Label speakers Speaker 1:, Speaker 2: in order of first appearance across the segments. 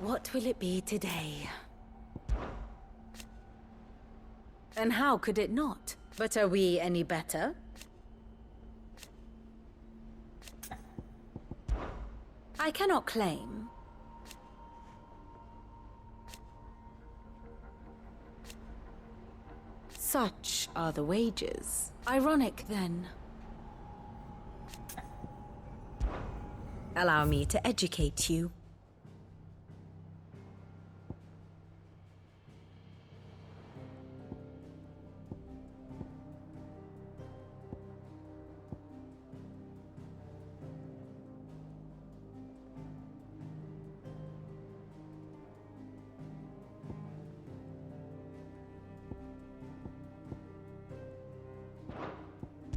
Speaker 1: What will it be today? And how could it not? But are we any better? I cannot claim. Such are the wages. Ironic, then. Allow me to educate you.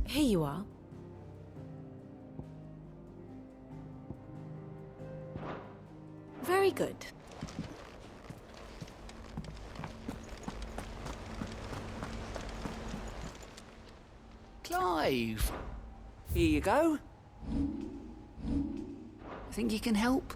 Speaker 1: Here you are. Very good.
Speaker 2: Clive! Here you go. Think you can help?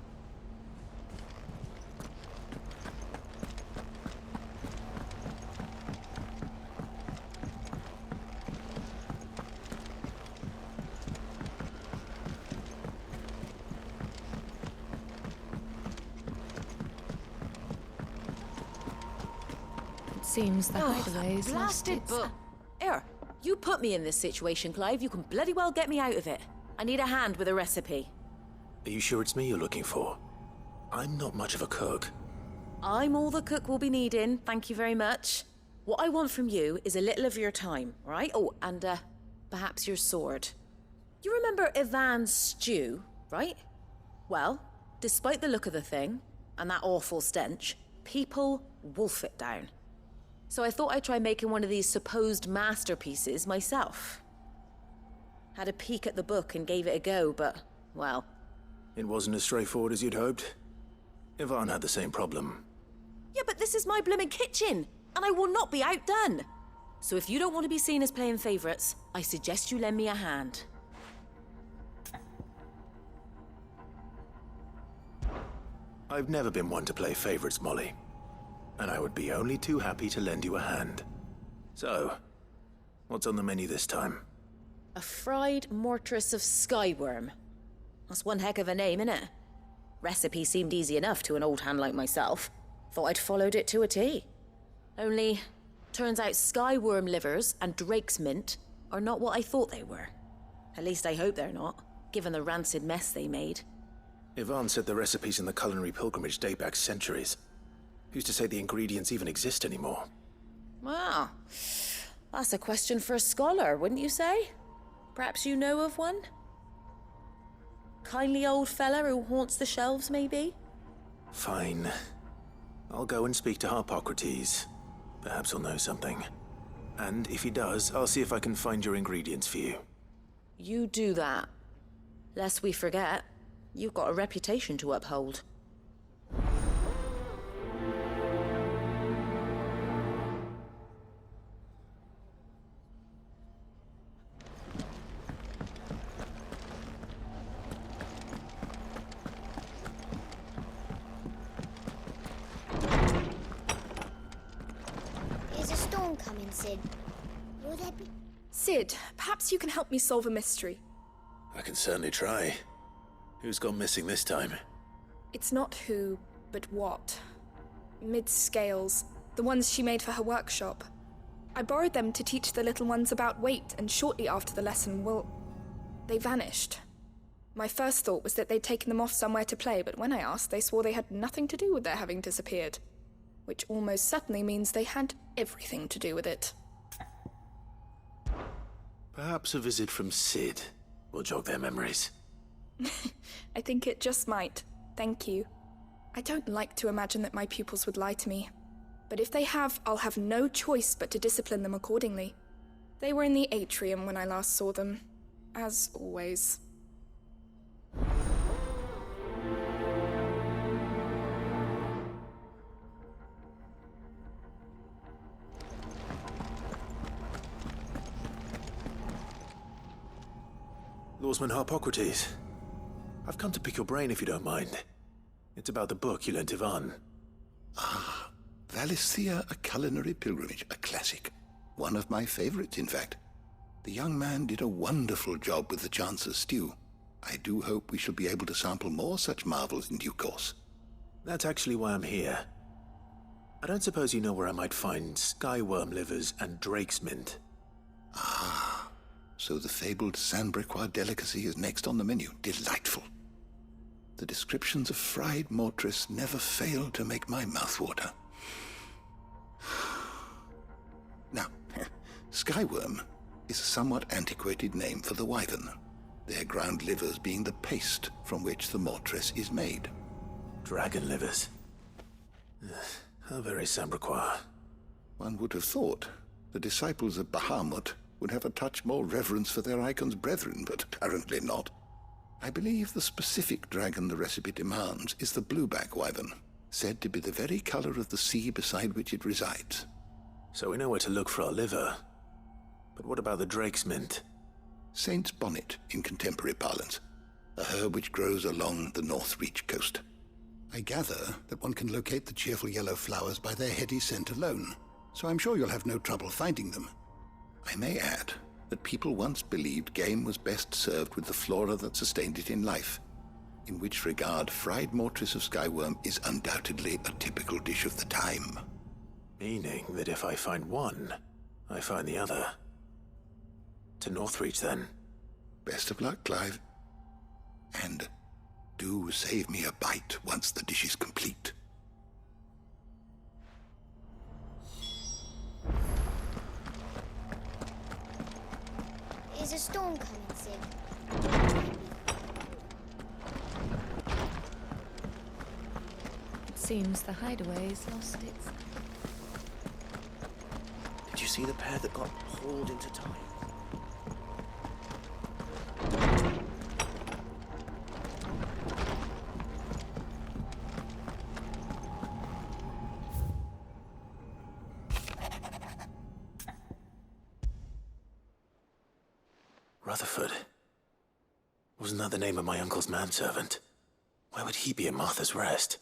Speaker 3: Seems the hideaway's lost
Speaker 1: blasted
Speaker 3: its...
Speaker 1: book.
Speaker 4: Here, you put me in this situation, Clive. You can bloody well get me out of it. I need a hand with a recipe.
Speaker 5: Are you sure it's me you're looking for? I'm not much of a cook.
Speaker 4: I'm all the cook will be needing, thank you very much. What I want from you is a little of your time, all right? Oh, and perhaps your sword. You remember Ivan's stew, right? Well, despite the look of the thing, and that awful stench, people wolf it down. So I thought I'd try making one of these supposed masterpieces myself. Had a peek at the book and gave it a go, but, well...
Speaker 5: It wasn't as straightforward as you'd hoped. Ivan had the same problem.
Speaker 4: Yeah, but this is my blimmin' kitchen, and I will not be outdone. So if you don't want to be seen as playing favourites, I suggest you lend me a hand.
Speaker 5: I've never been one to play favorites, Molly. And I would be only too happy to lend you a hand. So, what's on the menu this time?
Speaker 4: A fried mortress of skyworm. That's one heck of a name, innit? Recipe seemed easy enough to an old hand like myself. Thought I'd followed it to a T. Only, turns out skyworm livers and drake's mint are not what I thought they were. At least I hope they're not, given the rancid mess they made.
Speaker 5: Ivan said the recipes in the culinary pilgrimage date back centuries. Who's to say the ingredients even exist anymore?
Speaker 4: Well, that's a question for a scholar, wouldn't you say? Perhaps you know of one? Kindly old fella who haunts the shelves, maybe?
Speaker 5: Fine. I'll go and speak to Harpocrates. Perhaps he'll know something. And if he does, I'll see if I can find your ingredients for you.
Speaker 4: You do that. Lest we forget, you've got a reputation to uphold.
Speaker 6: There's a storm coming, Sid. Will there be...
Speaker 3: Sid, perhaps you can help me solve a mystery.
Speaker 5: I can certainly try. Who's gone missing this time?
Speaker 3: It's not who, but what. Mid's scales, the ones she made for her workshop. I borrowed them to teach the little ones about weight, and shortly after the lesson, well, they vanished. My first thought was that they'd taken them off somewhere to play, but when I asked, they swore they had nothing to do with their having disappeared. Which almost certainly means they had everything to do with it.
Speaker 5: Perhaps a visit from Sid will jog their memories.
Speaker 3: I think it just might. Thank you. I don't like to imagine that my pupils would lie to me. But if they have, I'll have no choice but to discipline them accordingly. They were in the atrium when I last saw them. As always.
Speaker 5: Lawsman Harpocrates. I've come to pick your brain if you don't mind. It's about the book you lent Ivan.
Speaker 7: Ah, Valisthea, A Culinary Pilgrimage, a classic. One of my favorites, in fact. The young man did a wonderful job with the Chance's stew. I do hope we shall be able to sample more such marvels in due course.
Speaker 5: That's actually why I'm here. I don't suppose you know where I might find skyworm livers and drake's mint.
Speaker 7: Ah, so the fabled Sandbrequois delicacy is next on the menu. Delightful. The descriptions of fried mortress never fail to make my mouth water. Now, skyworm is a somewhat antiquated name for the wyvern, their ground livers being the paste from which the mortress is made.
Speaker 5: Dragon livers. How very Sandbrequois.
Speaker 7: One would have thought the disciples of Bahamut would have a touch more reverence for their icon's brethren, but apparently not. I believe the specific dragon the recipe demands is the blueback wyvern, said to be the very color of the sea beside which it resides.
Speaker 5: So we know where to look for our liver. But what about the drake's mint?
Speaker 7: Saint's bonnet in contemporary parlance, a herb which grows along the North Reach coast. I gather that one can locate the cheerful yellow flowers by their heady scent alone, so I'm sure you'll have no trouble finding them. I may add that people once believed game was best served with the flora that sustained it in life, in which regard fried mortress of skyworm is undoubtedly a typical dish of the time.
Speaker 5: Meaning that if I find one, I find the other. To Northreach, then.
Speaker 7: Best of luck, Clive. And do save me a bite once the dish is complete.
Speaker 6: Is a storm coming, Sid?
Speaker 8: It seems the hideaway's lost its...
Speaker 9: Did you see the pair that got hauled into time?
Speaker 5: Rutherford. Wasn't that the name of my uncle's manservant? Why would he be at Martha's Rest?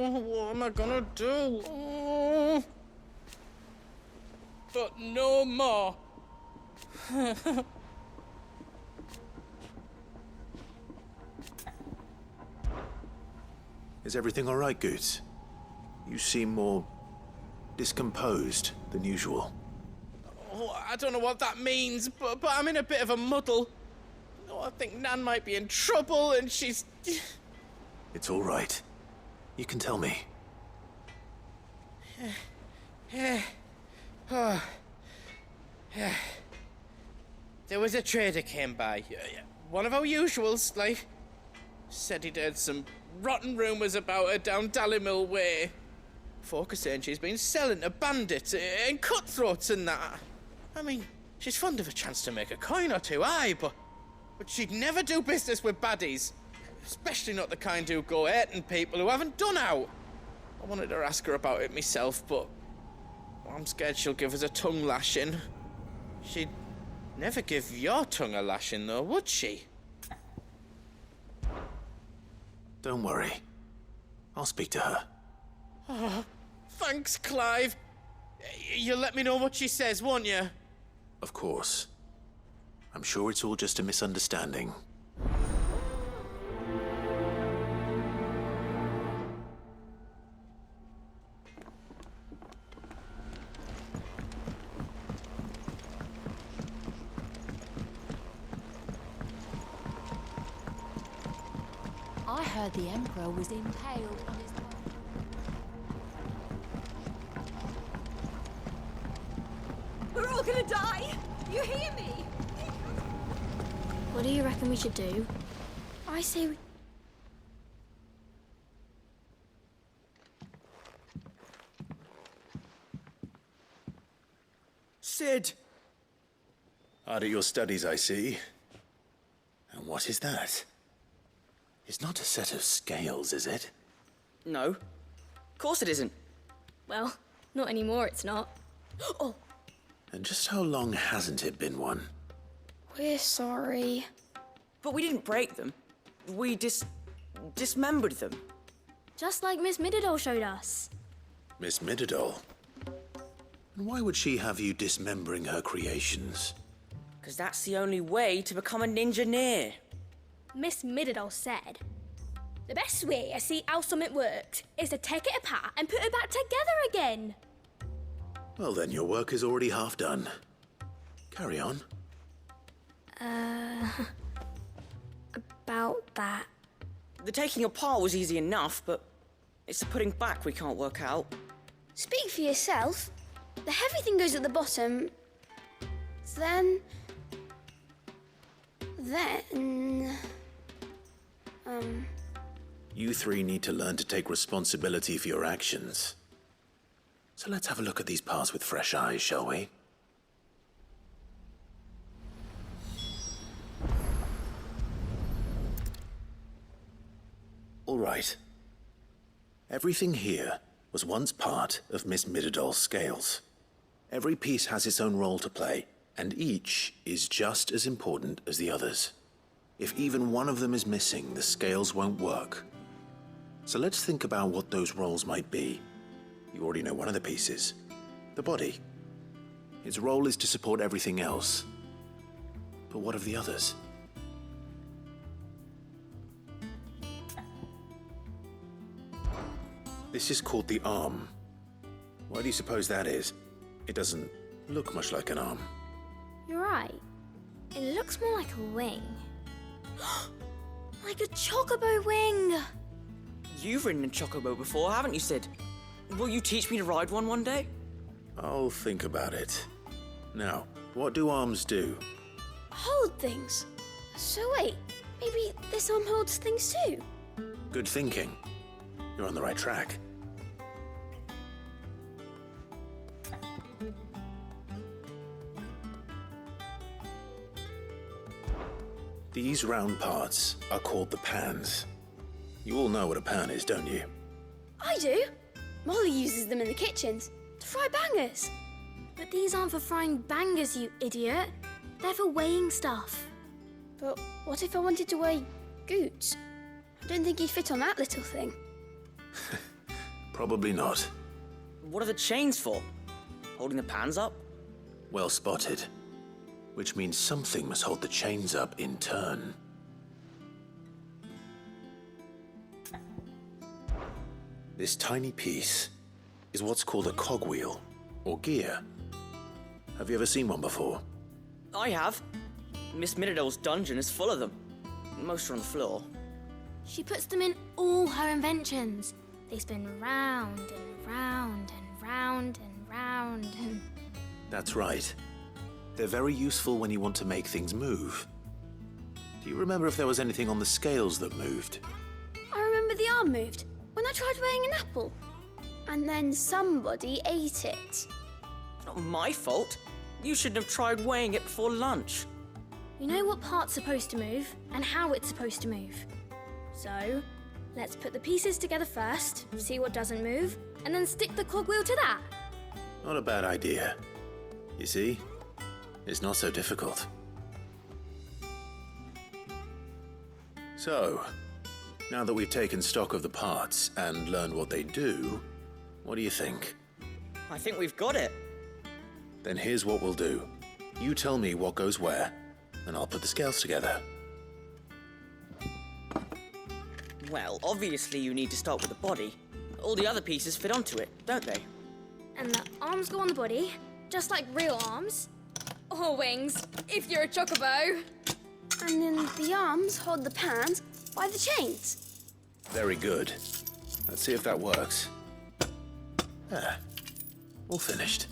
Speaker 10: What am I gonna do? But no more.
Speaker 5: Is everything all right, Goots? You seem more discomposed than usual.
Speaker 10: Oh, I don't know what that means, but I'm in a bit of a muddle. Oh, I think Nan might be in trouble, and she's...
Speaker 5: It's all right. You can tell me.
Speaker 10: There was a trader came by. One of our usuals, like. Said he'd heard some rotten rumours about her down Dallymill Way. Folk are saying she's been selling to bandits and cutthroats and that. I mean, she's fond of a chance to make a coin or two, aye, but she'd never do business with baddies. Especially not the kind who go hurting people who haven't done out. I wanted to ask her about it myself, but I'm scared she'll give us a tongue lashing. She'd never give your tongue a lashing, though, would she?
Speaker 5: Don't worry. I'll speak to her.
Speaker 10: Oh, thanks, Clive. You'll let me know what she says, won't you?
Speaker 5: Of course. I'm sure it's all just a misunderstanding.
Speaker 8: I heard the Emperor was impaled on his...
Speaker 11: We're all gonna die! You hear me?
Speaker 6: What do you reckon we should do?
Speaker 11: I
Speaker 6: I say we...
Speaker 9: Sid!
Speaker 5: Hard at your studies, I see. And what is that? It's not a set of scales, is it?
Speaker 2: No. Of course it isn't.
Speaker 6: Well, not anymore, it's not. Oh,
Speaker 5: And just how long hasn't it been one?
Speaker 6: we're sorry.
Speaker 2: But we didn't break them. We dismembered them.
Speaker 6: Just like Miss Middledore showed us.
Speaker 5: Miss Middledore? And why would she have you dismembering her creations?
Speaker 2: Because that's the only way to become a ninja-neer.
Speaker 12: Miss Middledore said, the best way to see how something works is to take it apart and put it back together again.
Speaker 5: Well then, your work is already half done. Carry on.
Speaker 6: About that.
Speaker 2: The taking apart was easy enough, but it's the putting back we can't work out.
Speaker 6: Speak for yourself. The heavy thing goes at the bottom. Then...
Speaker 5: You three need to learn to take responsibility for your actions. So let's have a look at these parts with fresh eyes, shall we? All right. Everything here was once part of Miss Midderdoll's scales. Every piece has its own role to play, and each is just as important as the others. If even one of them is missing, the scales won't work. So let's think about what those roles might be. You already know one of the pieces, the body. Its role is to support everything else. But what of the others? This is called the arm. Why do you suppose that is? It doesn't look much like an arm.
Speaker 6: You're right. It looks more like a wing. Like a chocobo wing!
Speaker 2: You've ridden a chocobo before, haven't you, Sid? Will you teach me to ride one day?
Speaker 5: I'll think about it. Now, what do arms do?
Speaker 6: Hold things. So wait, maybe this arm holds things too?
Speaker 5: Good thinking. You're on the right track. These round parts are called the pans. You all know what a pan is, don't you?
Speaker 6: I do. Molly uses them in the kitchens to fry bangers.
Speaker 12: But these aren't for frying bangers, you idiot. They're for weighing stuff.
Speaker 6: But what if I wanted to weigh goods? I don't think he'd fit on that little thing.
Speaker 5: Probably not.
Speaker 2: What are the chains for? Holding the pans up?
Speaker 5: Well spotted. Which means something must hold the chains up in turn. This tiny piece is what's called a cogwheel, or gear. Have you ever seen one before?
Speaker 2: I have. Miss Middledor's dungeon is full of them. Most are on the floor.
Speaker 12: She puts them in all her inventions. They spin round and round and round and round and...
Speaker 5: That's right. They're very useful when you want to make things move. Do you remember if there was anything on the scales that moved?
Speaker 6: I remember the arm moved when I tried weighing an apple. And then somebody ate it.
Speaker 2: It's not my fault. You shouldn't have tried weighing it before lunch.
Speaker 12: You know what part's supposed to move and how it's supposed to move. So, let's put the pieces together first, see what doesn't move, and then stick the cogwheel to that.
Speaker 5: Not a bad idea. You see? It's not so difficult. So, now that we've taken stock of the parts and learned what they do, what do you think?
Speaker 2: I think we've got it.
Speaker 5: Then here's what we'll do. You tell me what goes where, and I'll put the scales together.
Speaker 2: Well, obviously you need to start with the body. All the other pieces fit onto it, don't they?
Speaker 12: And the arms go on the body, just like real arms. Or wings, if you're a chocobo.
Speaker 6: And then the arms hold the pans by the chains.
Speaker 5: Very good. Let's see if that works. Ah, all finished.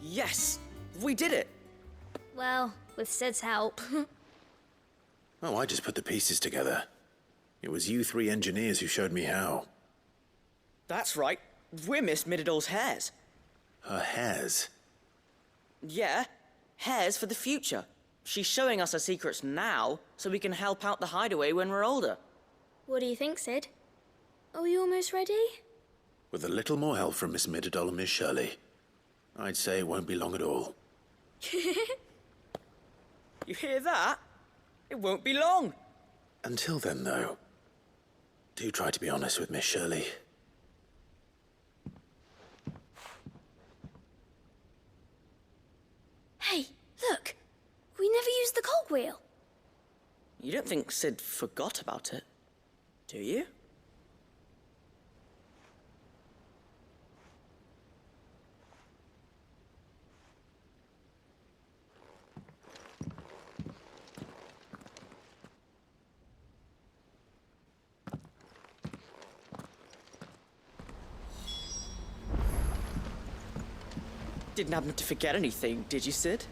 Speaker 2: Yes! We did it!
Speaker 12: Well, with Sid's help.
Speaker 5: Oh, I just put the pieces together. It was you three engineers who showed me how.
Speaker 2: That's right. We're Miss Mididol's heirs.
Speaker 5: Her hairs?
Speaker 2: Yeah, heirs for the future. She's showing us her secrets now, so we can help out the hideaway when we're older.
Speaker 12: What do you think, Sid? Are you almost ready?
Speaker 5: With a little more help from Miss Mididol and Miss Shirley, I'd say it won't be long at all.
Speaker 2: You hear that? It won't be long.
Speaker 5: Until then, though, do try to be honest with Miss Shirley.
Speaker 12: Hey, look! We never used the cogwheel.
Speaker 2: You don't think Sid forgot about it, do you? Didn't happen to forget anything, did you, Sid?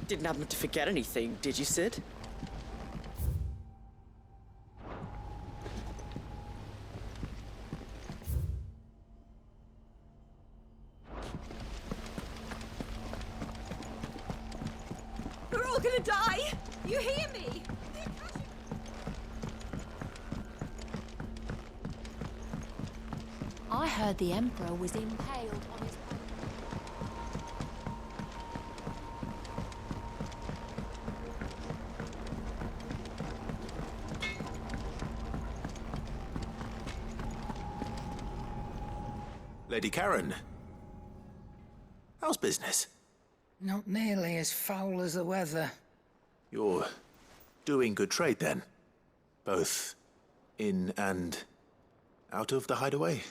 Speaker 2: Didn't happen to forget anything, did you, Sid?
Speaker 11: We're all gonna die! You hear me?
Speaker 8: I heard the Emperor was impaled on his...
Speaker 5: Lady Karen, how's business?
Speaker 13: Not nearly as foul as the weather.
Speaker 5: You're doing good trade, then? Both in and out of the hideaway?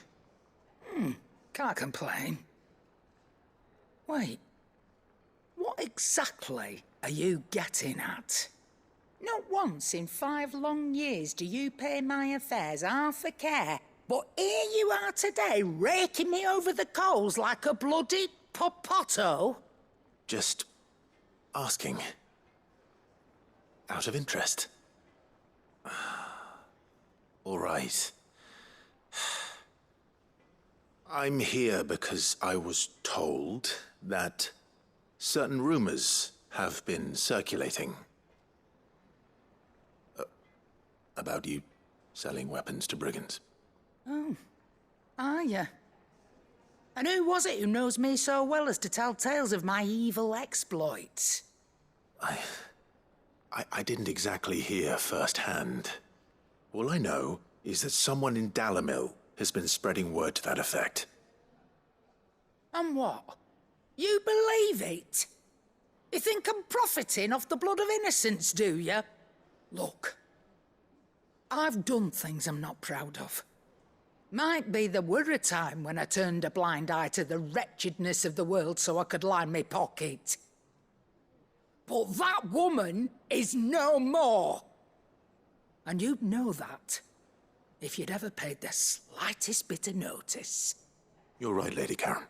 Speaker 13: Can't complain. Wait, what exactly are you getting at? Not once in 5 long years do you pay my affairs half a care, but here you are today, raking me over the coals like a bloody popoto?
Speaker 5: Just asking. Out of interest. All right. I'm here because I was told that certain rumors have been circulating. About you selling weapons to brigands.
Speaker 13: Oh, are you? And who was it who knows me so well as to tell tales of my evil exploits?
Speaker 5: I didn't exactly hear firsthand. All I know is that someone in Dalimil has been spreading word to that effect.
Speaker 13: And what? You believe it? You think I'm profiting off the blood of innocents, do you? Look, I've done things I'm not proud of. Might be there were a time when I turned a blind eye to the wretchedness of the world so I could line my pocket. But that woman is no more. And you'd know that if you'd ever paid the slightest bit of notice.
Speaker 5: You're right, Lady Karen.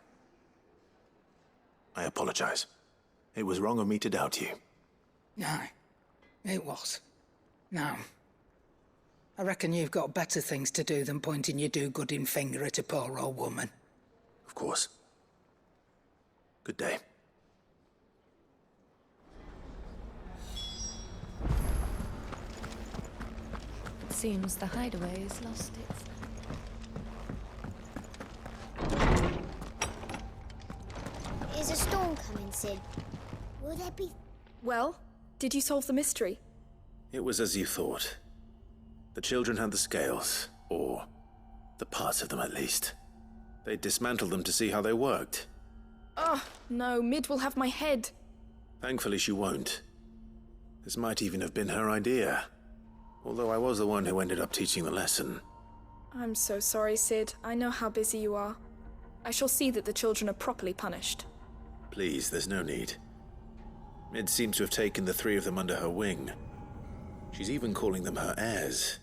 Speaker 5: I apologize. It was wrong of me to doubt you.
Speaker 13: Aye, it was. Now, I reckon you've got better things to do than pointing your do-gooding finger at a poor old woman.
Speaker 5: Of course. Good day.
Speaker 8: It seems the hideaway has lost its...
Speaker 6: Is a storm coming, Sid? Will there be...
Speaker 3: Well, did you solve the mystery?
Speaker 5: It was as you thought. The children had the scales, or the parts of them at least. They dismantled them to see how they worked.
Speaker 3: Oh, no, Mid will have my head.
Speaker 5: Thankfully she won't. This might even have been her idea. Although I was the one who ended up teaching the lesson.
Speaker 3: I'm so sorry, Sid. I know how busy you are. I shall see that the children are properly punished.
Speaker 5: Please, there's no need. Mid seems to have taken the 3 of them under her wing. She's even calling them her heirs.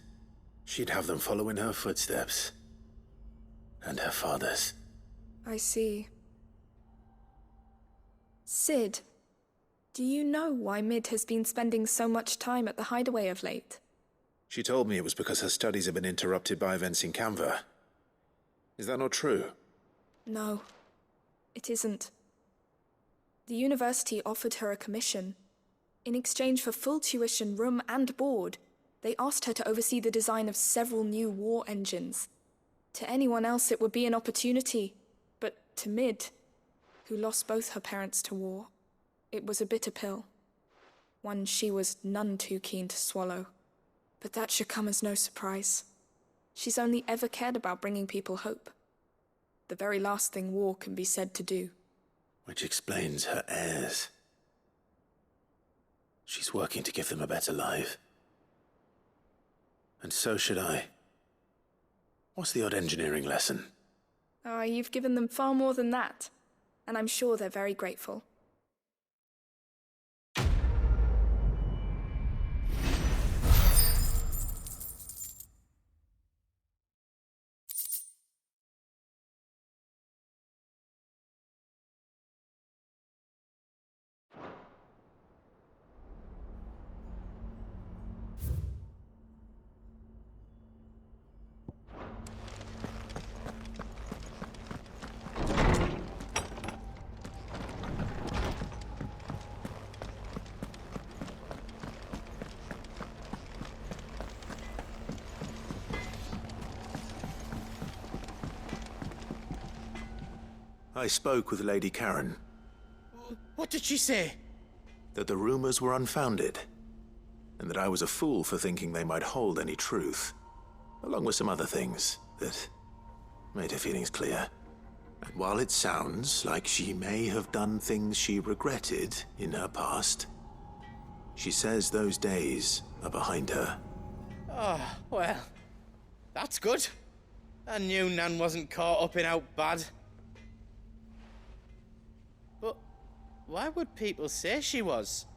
Speaker 5: She'd have them follow in her footsteps. And her father's.
Speaker 3: I see. Sid, Do you know why Mid has been spending so much time at the hideaway of late?
Speaker 5: She told me it was because her studies have been interrupted by events in Canva. Is that not true?
Speaker 3: No, it isn't. The university offered her a commission. In exchange for full tuition, room and board, they asked her to oversee the design of several new war engines. To anyone else it would be an opportunity, but to Mid, who lost both her parents to war, it was a bitter pill. One she was none too keen to swallow. But that should come as no surprise. She's only ever cared about bringing people hope. The very last thing war can be said to do.
Speaker 5: Which explains her heirs. She's working to give them a better life. And so should I. What's the odd engineering lesson?
Speaker 3: Ah, you've given them far more than that. And I'm sure they're very grateful.
Speaker 5: I spoke with Lady Karen.
Speaker 10: What did she say?
Speaker 5: That the rumors were unfounded, and that I was a fool for thinking they might hold any truth, along with some other things that made her feelings clear. And while it sounds like she may have done things she regretted in her past, she says those days are behind her.
Speaker 10: Oh, well, that's good. I knew Nan wasn't caught up in out bad. But why would people say she was?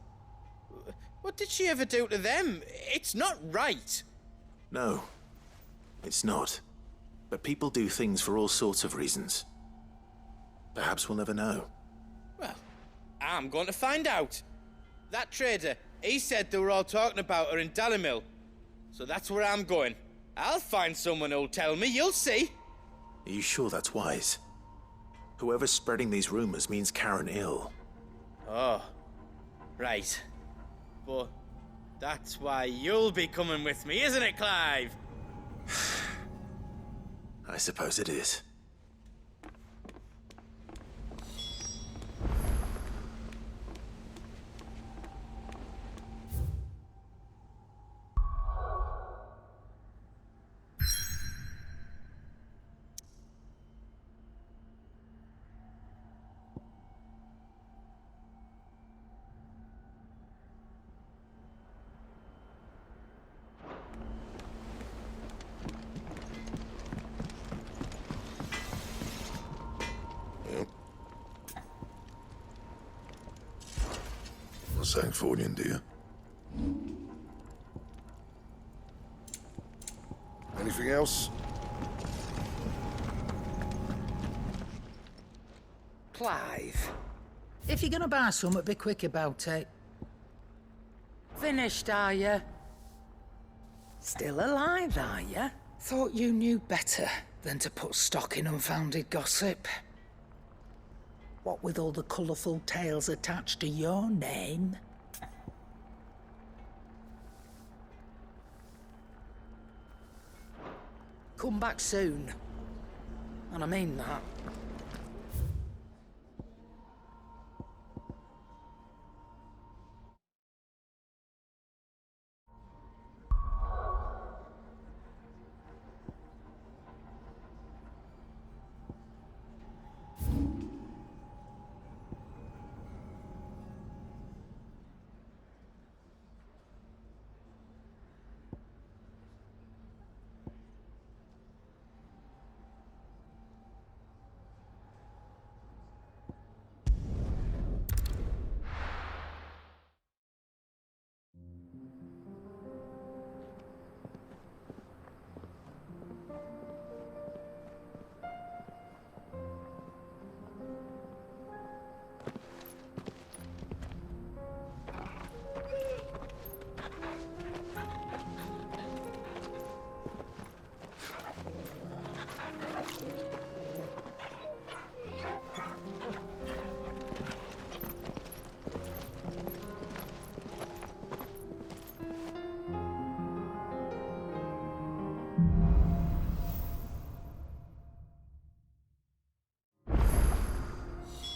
Speaker 10: What did she ever do to them? It's not right.
Speaker 5: No, it's not. But people do things for all sorts of reasons. Perhaps we'll never know.
Speaker 10: Well, I'm going to find out. That trader, he said they were all talking about her in Dalimil. So that's where I'm going. I'll find someone who'll tell me, you'll see.
Speaker 5: Are you sure that's wise? Whoever's spreading these rumors means Karen ill.
Speaker 10: Oh, right. But that's why you'll be coming with me, isn't it, Clive?
Speaker 5: I suppose it is.
Speaker 7: Sancfordian, do you? Anything else?
Speaker 13: Clive, if you're gonna buy something, be quick about it. Finished, are you? Still alive, are you? Thought you knew better than to put stock in unfounded gossip. What with all the colourful tales attached to your name? Come back soon. And I mean that.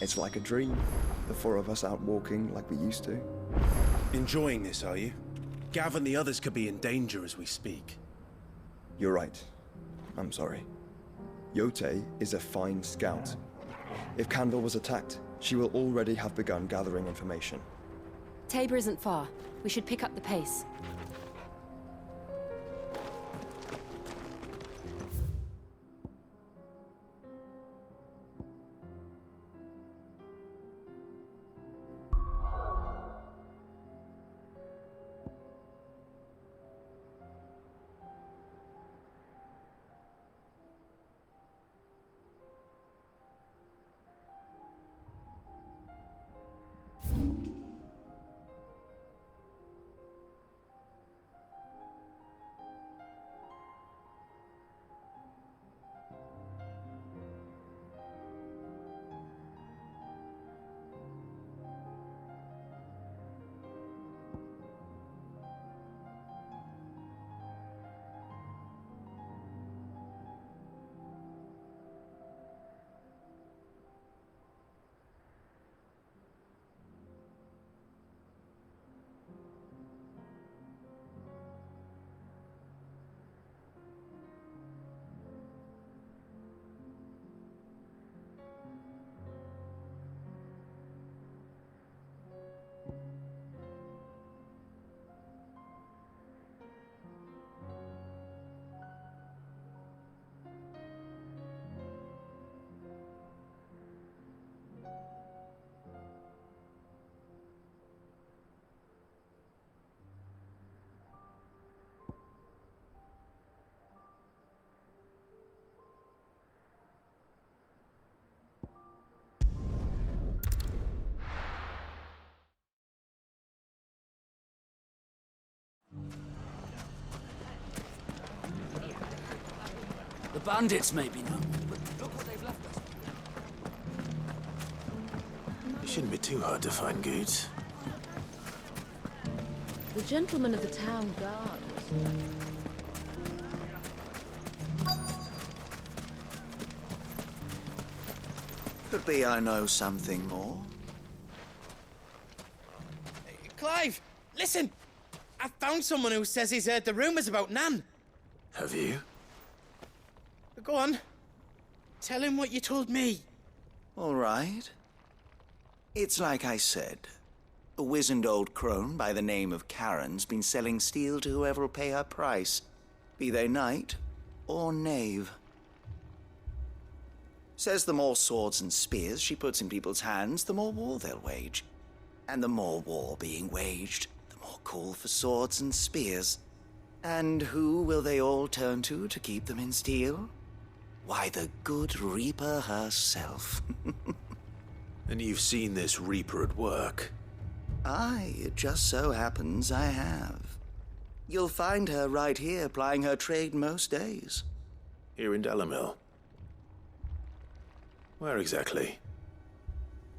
Speaker 14: It's like a dream. The four of us out walking like we used to.
Speaker 5: Enjoying this, are you? Gav and the others could be in danger as we speak.
Speaker 14: You're right. I'm sorry. Yote is a fine scout. If Candle was attacked, she will already have begun gathering information.
Speaker 8: Tabor isn't far. We should pick up the pace.
Speaker 15: The bandits may be known, but look what they've left us.
Speaker 5: It shouldn't be too hard to find goods.
Speaker 4: The gentleman of the town guard.
Speaker 9: Could be I know something more.
Speaker 10: Clive, listen! I found someone who says he's heard the rumours about Nan.
Speaker 5: Have you?
Speaker 10: Go on. Tell him what you told me.
Speaker 9: All right. It's like I said. A wizened old crone by the name of Karen's been selling steel to whoever'll pay her price, be they knight or knave. Says the more swords and spears she puts in people's hands, the more war they'll wage. And the more war being waged, the more call for swords and spears. And who will they all turn to keep them in steel? Why, the good Reaper herself.
Speaker 5: And you've seen this Reaper at work?
Speaker 9: Aye, it just so happens I have. You'll find her right here plying her trade most days.
Speaker 5: Here in Dalimil? Where exactly?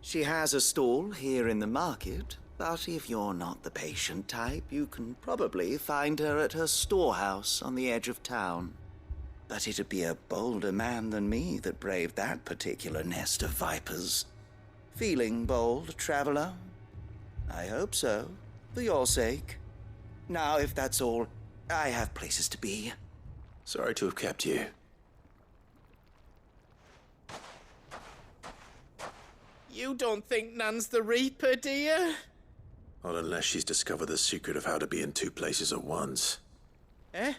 Speaker 9: She has a stall here in the market, but if you're not the patient type, you can probably find her at her storehouse on the edge of town. But it'd be a bolder man than me that braved that particular nest of vipers. Feeling bold, traveler? I hope so, for your sake. Now, if that's all, I have places to be.
Speaker 5: Sorry to have kept you.
Speaker 10: You don't think Nan's the Reaper, do you?
Speaker 5: Well, unless she's discovered the secret of how to be in two places at once.
Speaker 10: Eh?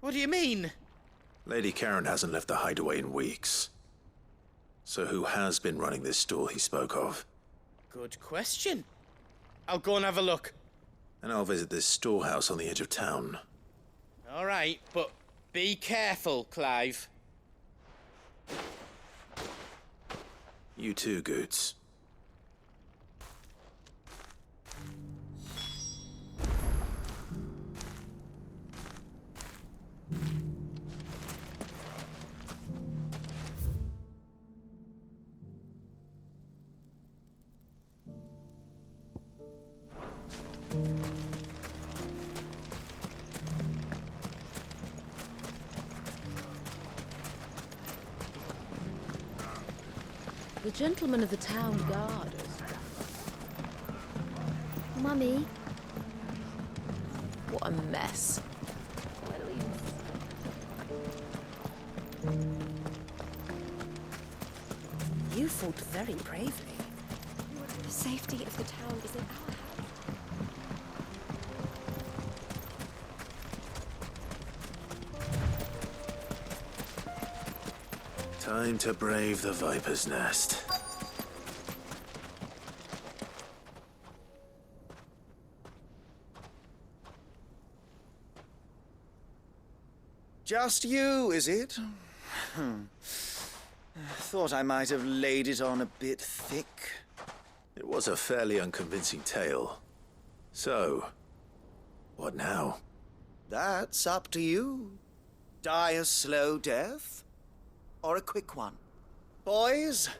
Speaker 10: What do you mean?
Speaker 5: Lady Karen hasn't left the hideaway in weeks. So who has been running this store he spoke of?
Speaker 10: Good question. I'll go and have a look.
Speaker 5: And I'll visit this storehouse on the edge of town.
Speaker 10: All right, but be careful, Clive.
Speaker 5: You too, Goots.
Speaker 4: The gentleman of the town guard.
Speaker 12: Mummy,
Speaker 4: What a mess. You fought very bravely.
Speaker 8: The safety of the town is in our hands.
Speaker 5: Time to brave the Viper's Nest.
Speaker 9: Just you, is it? Thought I might have laid it on a bit thick.
Speaker 5: It was a fairly unconvincing tale. So, what now?
Speaker 9: That's up to you. Die a slow death, or a quick one. Boys,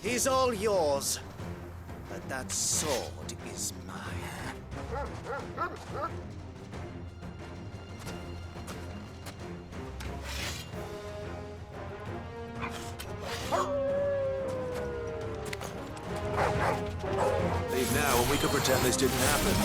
Speaker 9: he's all yours. But that sword is mine.
Speaker 5: Leave now and we could pretend this didn't happen.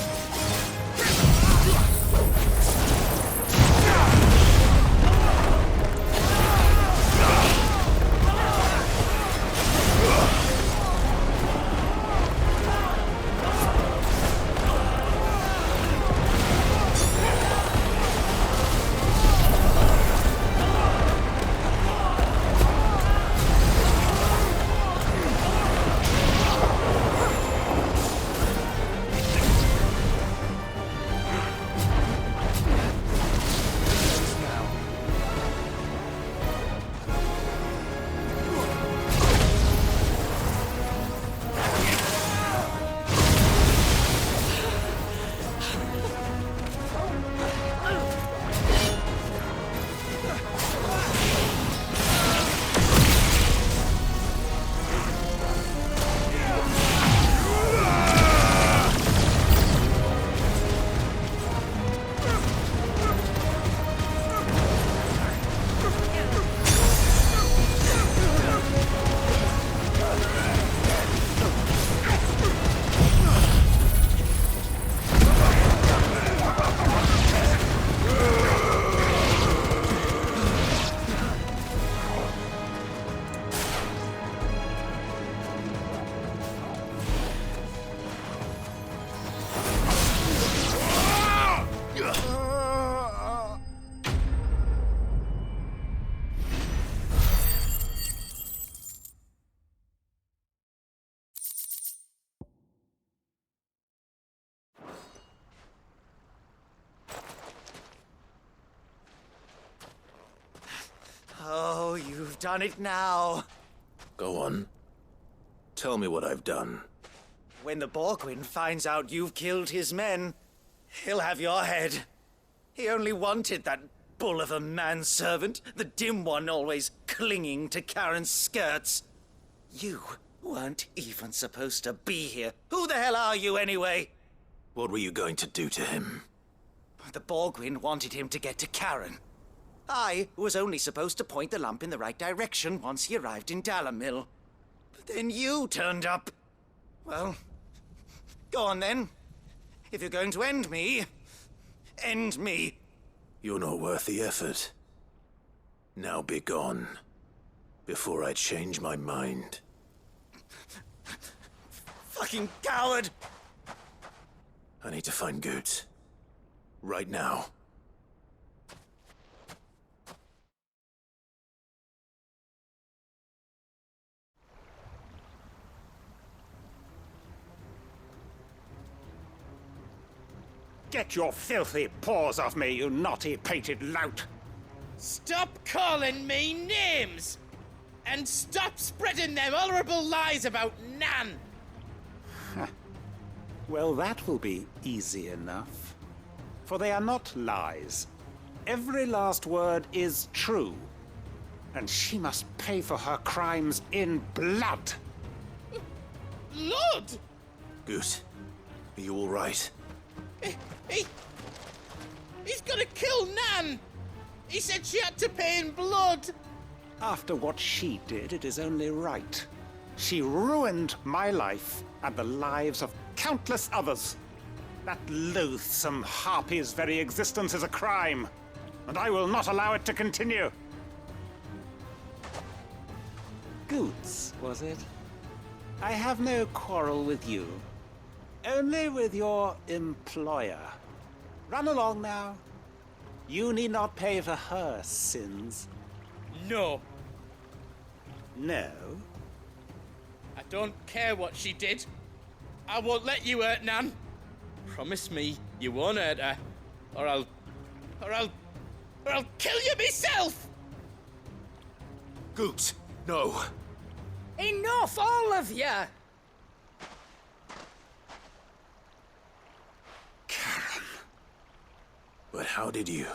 Speaker 9: Oh, you've done it now.
Speaker 5: Go on. Tell me what I've done.
Speaker 9: When the Borgwyn finds out you've killed his men, he'll have your head. He only wanted that bull of a manservant, the dim one always clinging to Karen's skirts. You weren't even supposed to be here. Who the hell are you anyway?
Speaker 5: What were you going to do to him?
Speaker 9: The Borgwyn wanted him to get to Karen. I was only supposed to point the lamp in the right direction once he arrived in Dalamil. But then you turned up. Well, go on then. If you're going to end me, end me.
Speaker 5: You're not worth the effort. Now be gone, before I change my mind.
Speaker 9: Fucking coward!
Speaker 5: I need to find Goots. Right now.
Speaker 16: Get your filthy paws off me, you naughty-pated lout!
Speaker 10: Stop calling me names! And stop spreading them horrible lies about Nan!
Speaker 16: Well, that will be easy enough. For they are not lies. Every last word is true. And she must pay for her crimes in blood.
Speaker 10: Blood?
Speaker 5: Goot, are you all right?
Speaker 10: He's gonna kill Nan! He said she had to pay in blood!
Speaker 16: After what she did, it is only right. She ruined my life and the lives of countless others. That loathsome harpy's very existence is a crime, and I will not allow it to continue. Goots, was it? I have no quarrel with you. Only with your employer. Run along now. You need not pay for her sins.
Speaker 10: No.
Speaker 16: No?
Speaker 10: I don't care what she did. I won't let you hurt Nan. Promise me you won't hurt her, or I'll kill you myself!
Speaker 5: Goots, no.
Speaker 13: Enough, all of you!
Speaker 5: But how did you?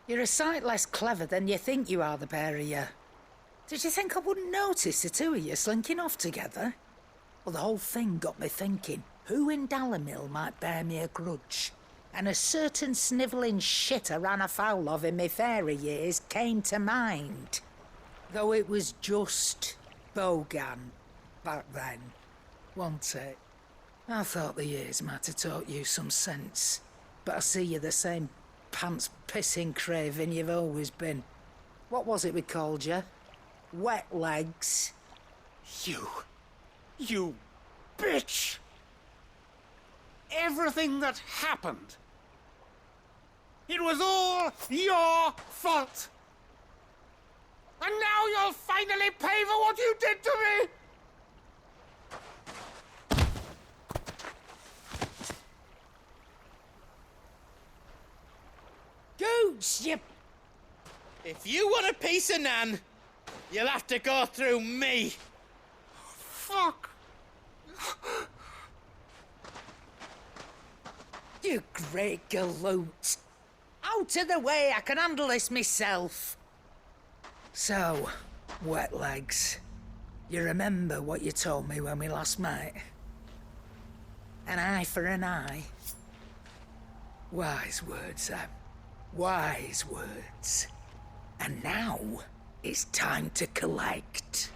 Speaker 13: You're a sight less clever than you think you are, the pair of you. Did you think I wouldn't notice the two of you slinking off together? Well, the whole thing got me thinking, who in Dalimil might bear me a grudge? And a certain snivelling shit I ran afoul of in my fairy years came to mind. Though it was just Bogan back then, wasn't it? I thought the years might have taught you some sense, but I see you're the same pants-pissing craven you've always been. What was it we called you? Wet legs?
Speaker 16: You bitch! Everything that happened, it was all your fault! And now you'll finally pay for what you did to me!
Speaker 13: Goots, you...
Speaker 10: If you want a piece of Nan, you'll have to go through me.
Speaker 16: Fuck!
Speaker 13: You great galoot! Out of the way, I can handle this myself. So, wet legs, you remember what you told me when we last met? An eye for an eye. Wise words, Sam. Wise words. And now, it's time to collect.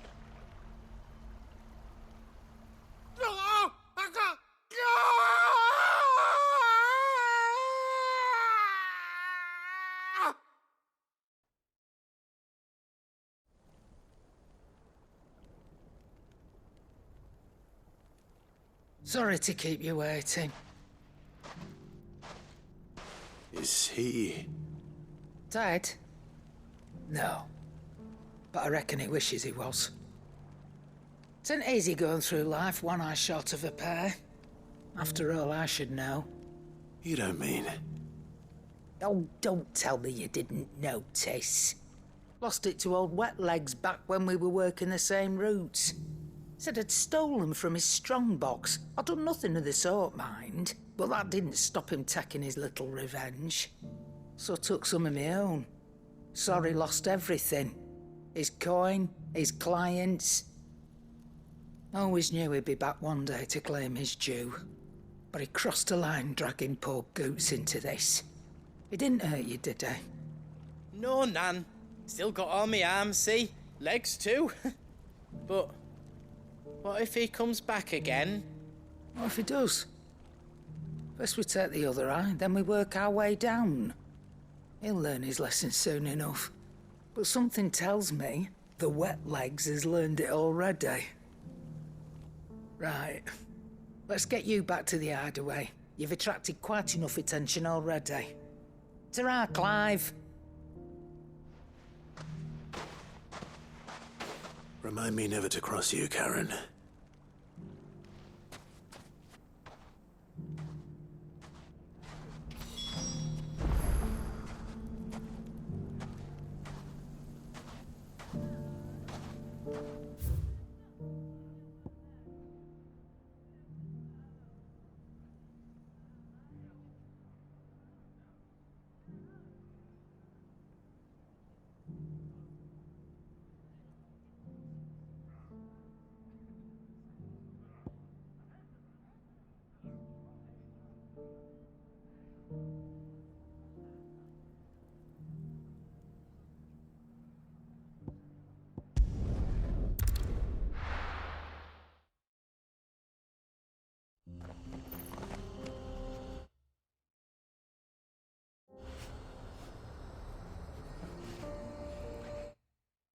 Speaker 13: Sorry to keep you waiting.
Speaker 5: Is he...
Speaker 13: Dead? No. But I reckon he wishes he was. It isn't easy going through life one eye short of a pair. After all, I should know.
Speaker 5: You don't mean...
Speaker 13: Oh, don't tell me you didn't notice. Lost it to old Wet Legs back when we were working the same routes. Said I'd stolen from his strongbox. I'd done nothing of the sort, mind. But that didn't stop him taking his little revenge. So took some of my own. Sorry, lost everything. His coin, his clients. Always knew he'd be back one day to claim his due. But he crossed a line dragging poor Goots into this. He didn't hurt you, did he?
Speaker 10: No, Nan. Still got all my arms, see? Legs too. But what if he comes back again?
Speaker 13: What if he does? First we take the other eye, then we work our way down. He'll learn his lesson soon enough. But something tells me the Wet Legs has learned it already. Right. Let's get you back to the hideaway. You've attracted quite enough attention already. Ta-ra, Clive.
Speaker 5: Remind me never to cross you, Karen.